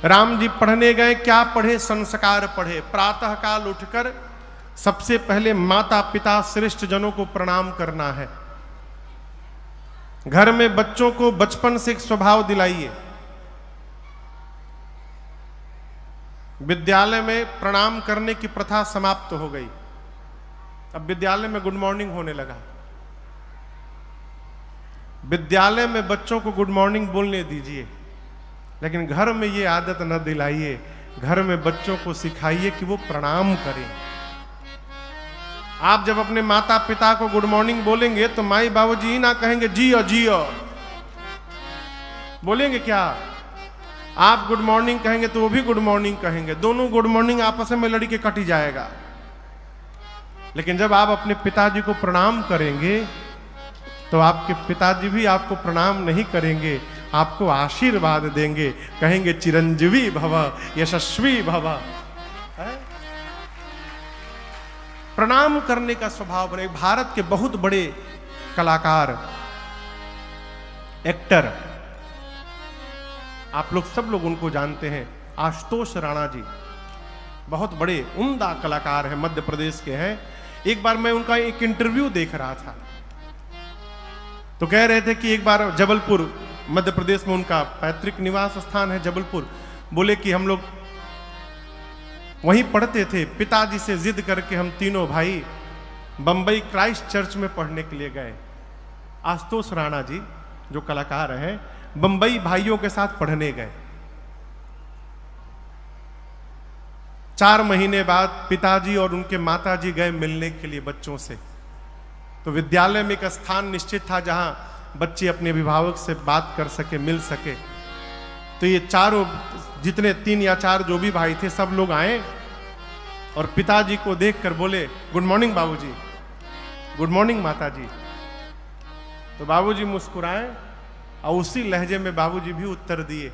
राम जी पढ़ने गए, क्या पढ़े? संस्कार पढ़े। प्रातः काल उठकर सबसे पहले माता पिता श्रेष्ठ जनों को प्रणाम करना है। घर में बच्चों को बचपन से एक स्वभाव दिलाइए। विद्यालय में प्रणाम करने की प्रथा समाप्त हो गई। अब विद्यालय में गुड मॉर्निंग होने लगा। विद्यालय में बच्चों को गुड मॉर्निंग बोलने दीजिए, लेकिन घर में ये आदत न दिलाइए। घर में बच्चों को सिखाइए कि वो प्रणाम करें। आप जब अपने माता पिता को गुड मॉर्निंग बोलेंगे तो माई बाबूजी ही ना कहेंगे जियो जियो, बोलेंगे क्या? आप गुड मॉर्निंग कहेंगे तो वो भी गुड मॉर्निंग कहेंगे, दोनों गुड मॉर्निंग आपस में लड़ के कट ही जाएगा। लेकिन जब आप अपने पिताजी को प्रणाम करेंगे तो आपके पिताजी भी आपको प्रणाम नहीं करेंगे, आपको आशीर्वाद देंगे, कहेंगे चिरंजीवी भव, यशस्वी भव। प्रणाम करने का स्वभाव बने। भारत के बहुत बड़े कलाकार, एक्टर, आप लोग सब लोग उनको जानते हैं, आशुतोष राणा जी, बहुत बड़े उम्दा कलाकार हैं, मध्य प्रदेश के हैं। एक बार मैं उनका एक इंटरव्यू देख रहा था, तो कह रहे थे कि एक बार जबलपुर, मध्य प्रदेश में उनका पैतृक निवास स्थान है जबलपुर, बोले कि हम लोग वहीं पढ़ते थे। पिताजी से जिद करके हम तीनों भाई बंबई क्राइस्ट चर्च में पढ़ने के लिए गए। आशुतोष राणा जी जो कलाकार हैं, बंबई भाइयों के साथ पढ़ने गए। 4 महीने बाद पिताजी और उनके माताजी गए मिलने के लिए बच्चों से। तो विद्यालय में एक स्थान निश्चित था जहां बच्चे अपने अभिभावक से बात कर सके, मिल सके। तो ये चारों, जितने 3 या 4 जो भी भाई थे, सब लोग आए और पिताजी को देखकर बोले गुड मॉर्निंग बाबूजी, गुड मॉर्निंग माताजी। तो बाबूजी मुस्कुराए और उसी लहजे में बाबूजी भी उत्तर दिए।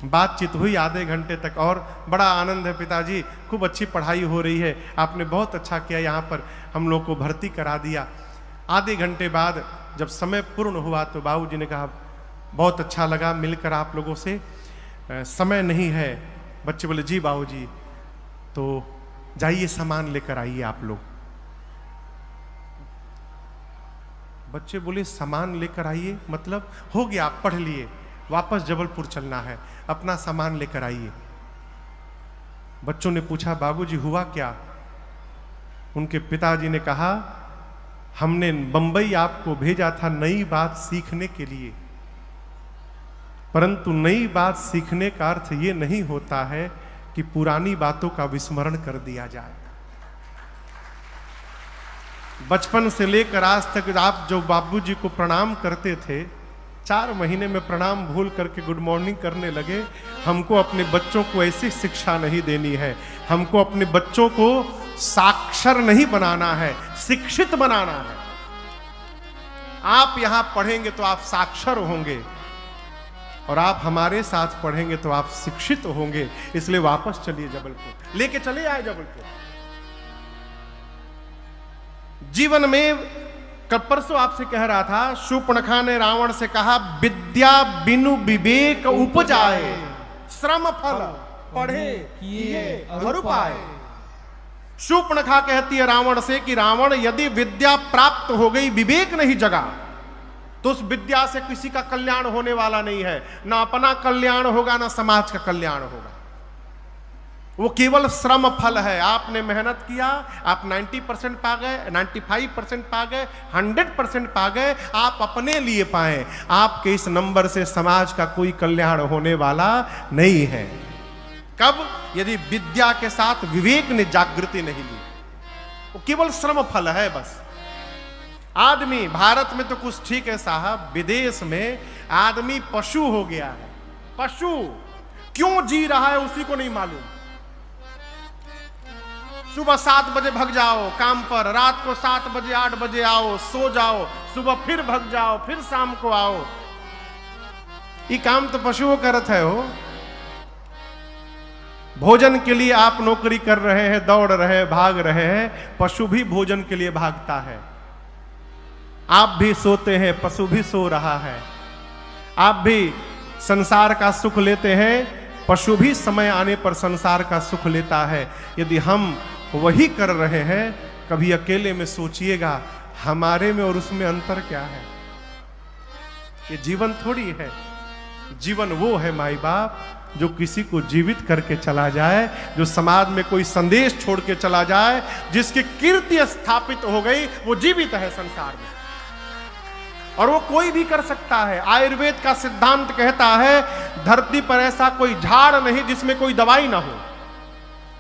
बातचीत हुई आधे घंटे तक और बड़ा आनंद है पिताजी, खूब अच्छी पढ़ाई हो रही है, आपने बहुत अच्छा किया, यहाँ पर हम लोग को भर्ती करा दिया। आधे घंटे बाद जब समय पूर्ण हुआ तो बाबूजी ने कहा बहुत अच्छा लगा मिलकर आप लोगों से, समय नहीं है। बच्चे बोले जी बाबूजी, तो जाइए सामान लेकर आइए आप लोग। बच्चे बोले सामान लेकर आइए मतलब? हो गया, आप पढ़ लिए, वापस जबलपुर चलना है, अपना सामान लेकर आइए। बच्चों ने पूछा बाबूजी हुआ क्या? उनके पिताजी ने कहा हमने बंबई आपको भेजा था नई बात सीखने के लिए, परंतु नई बात सीखने का अर्थ ये नहीं होता है कि पुरानी बातों का विस्मरण कर दिया जाए। बचपन से लेकर आज तक आप जो बाबूजी को प्रणाम करते थे, 4 महीने में प्रणाम भूल करके गुड मॉर्निंग करने लगे। हमको अपने बच्चों को ऐसी शिक्षा नहीं देनी है, हमको अपने बच्चों को साक्षर नहीं बनाना है, शिक्षित बनाना है। आप यहां पढ़ेंगे तो आप साक्षर होंगे और आप हमारे साथ पढ़ेंगे तो आप शिक्षित होंगे। इसलिए वापस चलिए जबलपुर, लेके चले आए जबलपुर। जीवन में कल परसों आपसे कह रहा था, शूर्पणखा ने रावण से कहा विद्या बिनु विवेक उपजाए, श्रम फल पढ़े किए और पाए। शूर्पणखा कहती है रावण से कि रावण, यदि विद्या प्राप्त हो गई, विवेक नहीं जगा, तो उस विद्या से किसी का कल्याण होने वाला नहीं है। ना अपना कल्याण होगा, ना समाज का कल्याण होगा। वो केवल श्रम फल है। आपने मेहनत किया, आप 90% पा गए, 95% पा गए, 100% पा गए, आप अपने लिए पाए। आपके इस नंबर से समाज का कोई कल्याण होने वाला नहीं है। कब? यदि विद्या के साथ विवेक ने जागृति नहीं ली। वो केवल श्रम फल है बस। आदमी, भारत में तो कुछ ठीक है साहब, विदेश में आदमी पशु हो गया है। पशु क्यों जी रहा है उसी को नहीं मालूम। सुबह 7 बजे भग जाओ काम पर, रात को 7 बजे 8 बजे आओ, सो जाओ, सुबह फिर भग जाओ, फिर शाम को आओ। ये काम तो पशुओं करत है हो। भोजन के लिए आप नौकरी कर रहे हैं, दौड़ रहे हैं, भाग रहे हैं, पशु भी भोजन के लिए भागता है। आप भी सोते हैं, पशु भी सो रहा है। आप भी संसार का सुख लेते हैं, पशु भी समय आने पर संसार का सुख लेता है। यदि हम वही कर रहे हैं, कभी अकेले में सोचिएगा हमारे में और उसमें अंतर क्या है। ये जीवन थोड़ी है। जीवन वो है माई बाप जो किसी को जीवित करके चला जाए, जो समाज में कोई संदेश छोड़ के चला जाए, जिसकी कीर्ति स्थापित हो गई, वो जीवित है संसार में। और वो कोई भी कर सकता है। आयुर्वेद का सिद्धांत कहता है धरती पर ऐसा कोई झाड़ नहीं जिसमें कोई दवाई ना हो,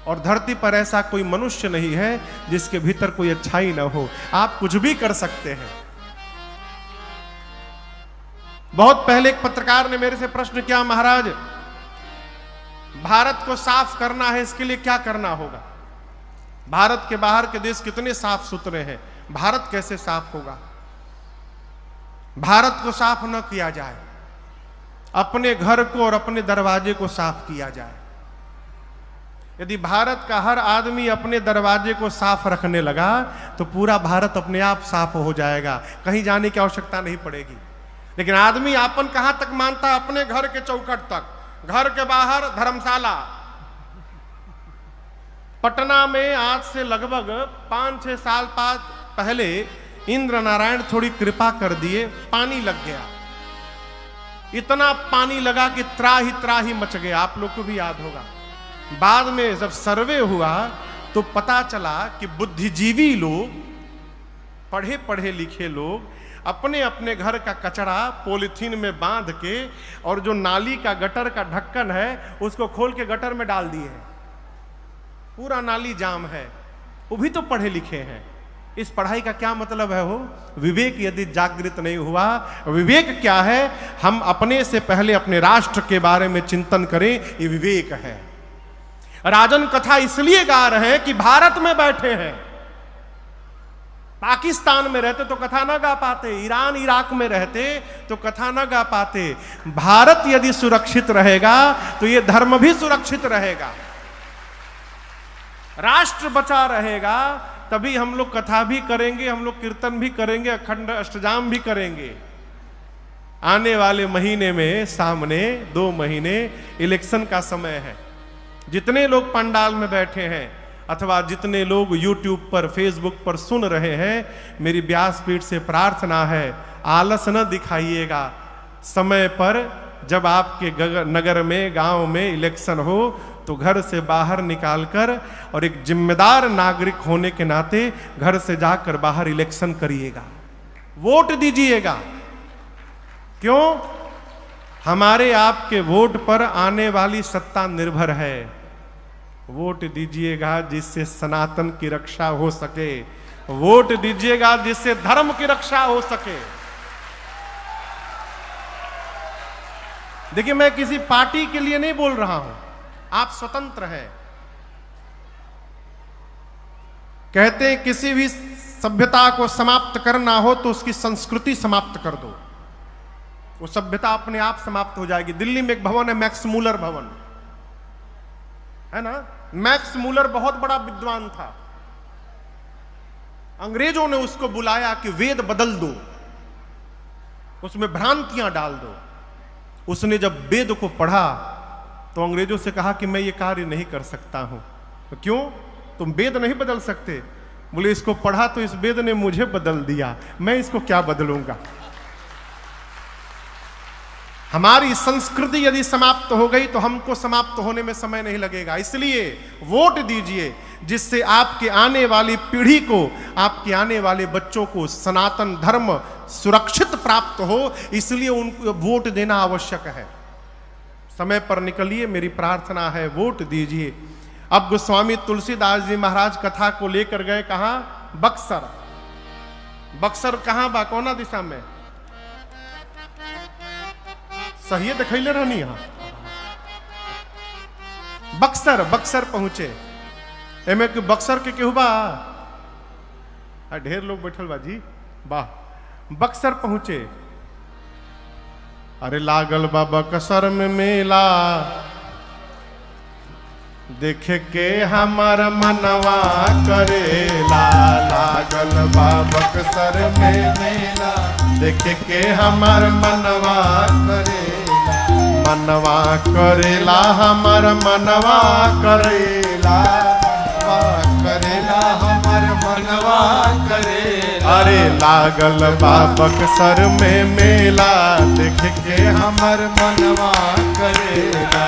और धरती पर ऐसा कोई मनुष्य नहीं है जिसके भीतर कोई अच्छाई ना हो। आप कुछ भी कर सकते हैं। बहुत पहले एक पत्रकार ने मेरे से प्रश्न किया, महाराज भारत को साफ करना है, इसके लिए क्या करना होगा? भारत के बाहर के देश कितने साफ सुथरे हैं, भारत कैसे साफ होगा? भारत को साफ न किया जाए, अपने घर को और अपने दरवाजे को साफ किया जाए। यदि भारत का हर आदमी अपने दरवाजे को साफ रखने लगा तो पूरा भारत अपने आप साफ हो जाएगा, कहीं जाने की आवश्यकता नहीं पड़ेगी। लेकिन आदमी आपन कहां तक मानता है? अपने घर के चौखट तक, घर के बाहर धर्मशाला। पटना में आज से लगभग 5-6 साल पहले इंद्र नारायण थोड़ी कृपा कर दिए, पानी लग गया। इतना पानी लगा कि त्राही मच गया, आप लोग को भी याद होगा। बाद में जब सर्वे हुआ तो पता चला कि बुद्धिजीवी लोग, पढ़े पढ़े लिखे लोग अपने अपने घर का कचरा पॉलीथीन में बांध के और जो नाली का गटर का ढक्कन है उसको खोल के गटर में डाल दिए हैं। पूरा नाली जाम है। वो भी तो पढ़े लिखे हैं। इस पढ़ाई का क्या मतलब है? हो विवेक यदि जागृत नहीं हुआ, विवेक क्या है? हम अपने से पहले अपने राष्ट्र के बारे में चिंतन करें, ये विवेक है। राजन कथा इसलिए गा रहे हैं कि भारत में बैठे हैं। पाकिस्तान में रहते तो कथा ना गा पाते, ईरान इराक में रहते तो कथा ना गा पाते। भारत यदि सुरक्षित रहेगा तो ये धर्म भी सुरक्षित रहेगा, राष्ट्र बचा रहेगा, तभी हम लोग कथा भी करेंगे, हम लोग कीर्तन भी करेंगे, अखंड अष्टजाम भी करेंगे। आने वाले महीने में सामने 2 महीने इलेक्शन का समय है। जितने लोग पंडाल में बैठे हैं अथवा जितने लोग यूट्यूब पर फेसबुक पर सुन रहे हैं, मेरी व्यासपीठ से प्रार्थना है आलस न दिखाइएगा। समय पर जब आपके नगर में गांव में इलेक्शन हो तो घर से बाहर निकालकर और एक जिम्मेदार नागरिक होने के नाते घर से जाकर बाहर इलेक्शन करिएगा, वोट दीजिएगा। क्यों? हमारे आपके वोट पर आने वाली सत्ता निर्भर है। वोट दीजिएगा जिससे सनातन की रक्षा हो सके, वोट दीजिएगा जिससे धर्म की रक्षा हो सके। देखिए, मैं किसी पार्टी के लिए नहीं बोल रहा हूं, आप स्वतंत्र हैं। कहते हैं किसी भी सभ्यता को समाप्त करना हो तो उसकी संस्कृति समाप्त कर दो, वो सभ्यता अपने आप समाप्त हो जाएगी। दिल्ली में एक भवन है, मैक्स मूलर भवन, है ना? मैक्स मूलर बहुत बड़ा विद्वान था। अंग्रेजों ने उसको बुलाया कि वेद बदल दो, उसमें भ्रांतियां डाल दो। उसने जब वेद को पढ़ा तो अंग्रेजों से कहा कि मैं ये कार्य नहीं कर सकता हूं। तो क्यों? तुम वेद नहीं बदल सकते? बोले इसको पढ़ा तो इस वेद ने मुझे बदल दिया, मैं इसको क्या बदलूंगा। हमारी संस्कृति यदि समाप्त हो गई तो हमको समाप्त होने में समय नहीं लगेगा। इसलिए वोट दीजिए जिससे आपके आने वाली पीढ़ी को, आपके आने वाले बच्चों को सनातन धर्म सुरक्षित प्राप्त हो। इसलिए उनको वोट देना आवश्यक है। समय पर निकलिए, मेरी प्रार्थना है, वोट दीजिए। अब गोस्वामी तुलसीदास जी महाराज कथा को लेकर गए कहां? बक्सर। बक्सर कहां बा? कौना दिशा में? सही दिखैले रहनी यहां। बक्सर, बक्सर पहुंचे। एमे कि बक्सर के केहू बा? ढेर लोग बैठल बा जी, वाह। बक्सर पहुंचे। अरे लागल बा बक्सर में मेला, देखे के हमार मनवा करेला। लागल बा बक्सर में मेला, देखे के हमार मनवा करेला। मनवा करेला हमर मनवा करेला हमर मनवा करेला। अरे लागल बाबक सर में मेला देख के हमर मनवा करेला।